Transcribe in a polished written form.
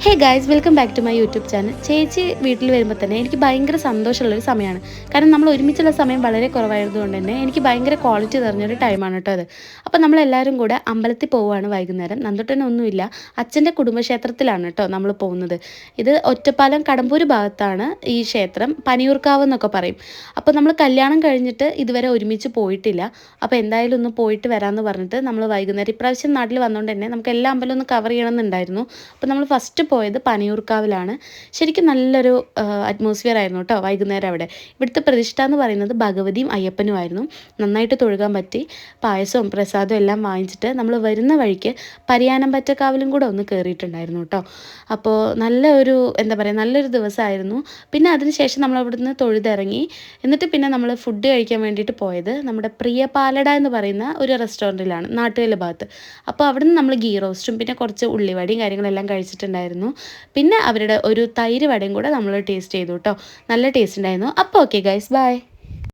Hey guys, welcome back to my YouTube channel. ചേച്ചി വീട്ടിൽ വരുമ്പോൾ തന്നെ എനിക്ക് ഭയങ്കര സന്തോഷമുള്ളൊരു സമയമാണ്. കാരണം നമ്മൾ ഒരുമിച്ചുള്ള സമയം വളരെ കുറവായതുകൊണ്ട് തന്നെ എനിക്ക് ഭയങ്കര ക്വാളിറ്റി നിറഞ്ഞൊരു ടൈമാണ് കേട്ടോ അത്. അപ്പോൾ നമ്മളെല്ലാവരും കൂടെ അമ്പലത്തിൽ പോവുകയാണ് വൈകുന്നേരം. നന്ദുട്ടനൊന്നുമില്ല, അച്ഛൻ്റെ കുടുംബക്ഷേത്രത്തിലാണ് കേട്ടോ നമ്മൾ പോകുന്നത്. ഇത് ഒറ്റപ്പാലം കടമ്പൂർ ഭാഗത്താണ് ഈ ക്ഷേത്രം, പനിയൂർക്കാവ് എന്നൊക്കെ പറയും. അപ്പോൾ നമ്മൾ കല്യാണം കഴിഞ്ഞിട്ട് ഇതുവരെ ഒരുമിച്ച് പോയിട്ടില്ല. അപ്പോൾ എന്തായാലും ഒന്ന് പോയിട്ട് വരാമെന്ന് പറഞ്ഞിട്ട് നമ്മൾ വൈകുന്നേരം ഇപ്രാവശ്യം നാട്ടിൽ വന്നുകൊണ്ട് തന്നെ നമുക്ക് എല്ലാ അമ്പലവും ഒന്ന് കവർ ചെയ്യണമെന്നുണ്ടായിരുന്നു. അപ്പോൾ നമ്മൾ ഫസ്റ്റ് പോയത് പനിയൂർക്കാവിലാണ്. ശരിക്കും നല്ലൊരു അറ്റ്മോസ്ഫിയർ ആയിരുന്നു കേട്ടോ വൈകുന്നേരം അവിടെ. ഇവിടുത്തെ പ്രതിഷ്ഠ എന്ന് പറയുന്നത് ഭഗവതിയും അയ്യപ്പനുമായിരുന്നു. നന്നായിട്ട് തൊഴുകാൻ പറ്റി. പായസവും പ്രസാദവും എല്ലാം വാങ്ങിച്ചിട്ട് നമ്മൾ വരുന്ന വഴിക്ക് പരിയാനംപറ്റക്കാവിലും കൂടെ ഒന്ന് കയറിയിട്ടുണ്ടായിരുന്നു കേട്ടോ. അപ്പോൾ നല്ലൊരു എന്താ പറയുക, നല്ലൊരു ദിവസമായിരുന്നു. പിന്നെ അതിനുശേഷം നമ്മൾ അവിടുന്ന് തൊഴുതിറങ്ങി. എന്നിട്ട് പിന്നെ നമ്മൾ ഫുഡ് കഴിക്കാൻ വേണ്ടിയിട്ട് പോയത് നമ്മുടെ പ്രിയ പാലട എന്ന് പറയുന്ന ഒരു റെസ്റ്റോറൻറ്റിലാണ്, നാട്ടുകല്ല് ഭാഗത്ത്. അപ്പോൾ അവിടുന്ന് നമ്മൾ ഗീ റോസ്റ്റും പിന്നെ കുറച്ച് ഉള്ളിവടയും കാര്യങ്ങളെല്ലാം കഴിച്ചിട്ടുണ്ടായിരുന്നു. പിന്നെ അവരുടെ ഒരു തൈര് വടയും കൂടെ നമ്മൾ ടേസ്റ്റ് ചെയ്തു കേട്ടോ. നല്ല ടേസ്റ്റ് ഉണ്ടായിരുന്നു. അപ്പോൾ ഓക്കെ ഗൈസ്, ബൈ.